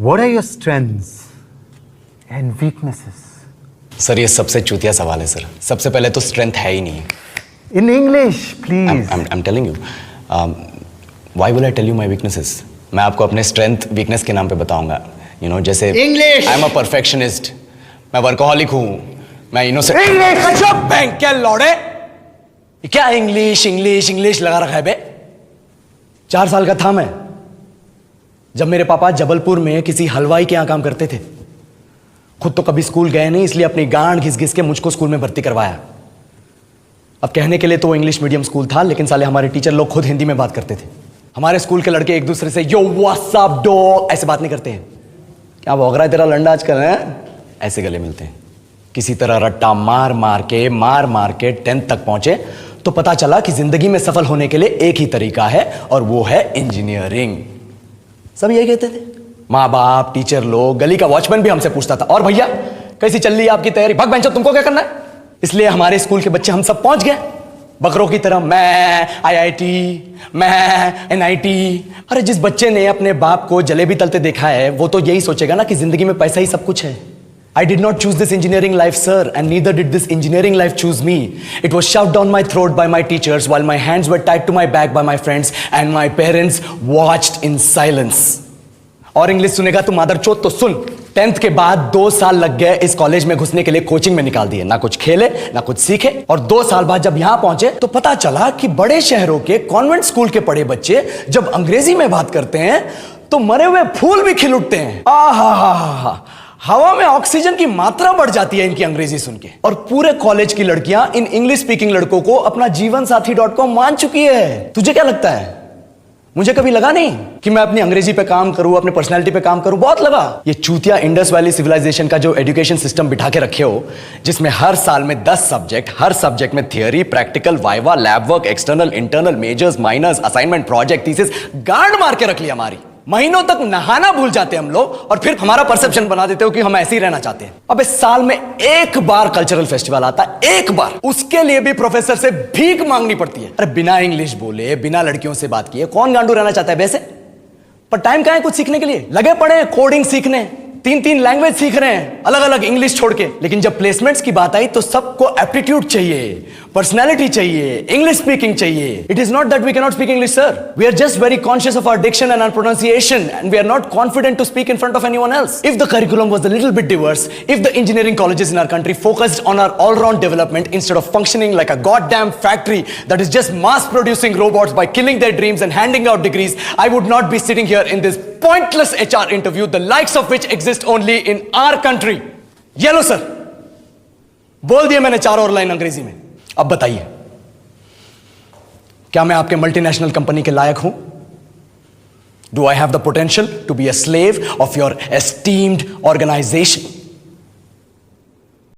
What are your strengths and weaknesses? Sir ये सबसे चूतिया सवाल है सर। सबसे पहले तो स्ट्रेंथ है ही नहीं। In English, please. I'm telling you. Why will I tell you my weaknesses? मैं आपको अपने स्ट्रेंथ वीकनेस के नाम पे बताऊंगा। जैसे English. I'm a perfectionist. मैं वर्कोहॉलिक हूँ। मैं इनोसेंट। English. अच्छा बैंक क्या लौड़े? क्या इंग्लिश इंग्लिश इंग्लिश लगा रखा है बे? 4 साल का था मैं जब मेरे पापा जबलपुर में किसी हलवाई के यहां काम करते थे। खुद तो कभी स्कूल गए नहीं, इसलिए अपनी गांड घिस घिस के मुझको स्कूल में भर्ती करवाया। अब कहने के लिए तो इंग्लिश मीडियम स्कूल था, लेकिन साले हमारे टीचर लोग खुद हिंदी में बात करते थे। हमारे स्कूल के लड़के एक दूसरे से यो व्हाट्स अप डॉग ऐसे बात नहीं करते हैं। क्या भौंक रहा है तेरा लंडा आजकल है? ऐसे गले मिलते हैं। किसी तरह रट्टा मार मार के 10th तक पहुंचे तो पता चला कि जिंदगी में सफल होने के लिए एक ही तरीका है, और वो है इंजीनियरिंग। सब यही कहते थे, माँ बाप, टीचर लोग, गली का वॉचमैन भी हमसे पूछता था, और भैया कैसी चल रही है आपकी तैयारी? भाग बेंचो, तुमको क्या करना है? इसलिए हमारे स्कूल के बच्चे हम सब पहुंच गए बकरों की तरह। मैं IIT, मैं NIT। अरे जिस बच्चे ने अपने बाप को जलेबी तलते देखा है वो तो यही सोचेगा ना कि जिंदगी में पैसा ही सब कुछ है। I did not choose this engineering life, sir, and neither did this engineering life choose me. It was shoved down my throat by my teachers while my hands were tied to my back by my friends and my parents watched in silence. और English सुनेगा तू मादरचोद तो सुन। 10th के बाद 2 साल लग गए इस कॉलेज में घुसने के लिए, कोचिंग में निकाल दिए। ना कुछ खेले ना कुछ सीखे, और 2 साल बाद जब यहां पहुंचे तो पता चला कि बड़े शहरों के कॉन्वेंट स्कूल के पढ़े बच्चे जब अंग्रेजी में बात करते हैं तो मरे हुए फूल भी खिल उठते हैं। आहा, हवा में ऑक्सीजन की मात्रा बढ़ जाती है इनकी अंग्रेजी सुन के। और पूरे कॉलेज की लड़कियां इन इंग्लिश स्पीकिंग लड़कों को अपना जीवन साथी .com मान चुकी है। तुझे क्या लगता है? मुझे कभी लगा नहीं कि मैं अपनी अंग्रेजी पे काम करूं, अपनी पर्सनालिटी पे काम करूं। बहुत लगा। ये चूतिया इंडस वैली सिविलाइजेशन का जो एजुकेशन सिस्टम बिठा के रखे हो, जिसमें हर साल में 10 सब्जेक्ट, हर सब्जेक्ट में theory, practical, viva, lab work, external, internal, majors, minors, assignment, project, thesis, गांड मार के रख ली हमारी। महीनों तक नहाना भूल जाते हम लोग, और फिर हमारा परसेप्शन बना देते हो कि हम ऐसे ही रहना चाहते हैं। अब इस साल में एक बार कल्चरल फेस्टिवल आता है, एक बार, उसके लिए भी प्रोफेसर से भीख मांगनी पड़ती है। अरे बिना इंग्लिश बोले, बिना लड़कियों से बात किए कौन गांडू रहना चाहता है वैसे? पर टाइम कहां है कुछ सीखने के लिए? लगे पड़े हैं कोडिंग सीखने, 3 लैंग्वेज सीख रहे हैं अलग अलग इंग्लिश छोड़ के। लेकिन जब प्लेसमेंट्स की बात आई तो सबको एप्टीट्यूड चाहिए, पर्सनैलिटी चाहिए, इंग्लिश स्पीकिंग चाहिए। It is not that we can not speak English, sir. We are just very conscious of our diction and our pronunciation, and we are not confident to speak in front of anyone else. If the curriculum was a little bit diverse, if the engineering colleges in our country focused on our all-round development instead of functioning like a goddamn factory that is just mass producing robots by killing their dreams and handing out degrees, I would not be sitting here in this pointless HR interview, the likes of which exist only in our country. ये लो sir, बोल दिया मैंने 4 और line अंग्रेजी में। अब बताइए, क्या मैं आपके मल्टीनेशनल कंपनी के लायक हूं? Do I have the potential to be a slave of your esteemed organization?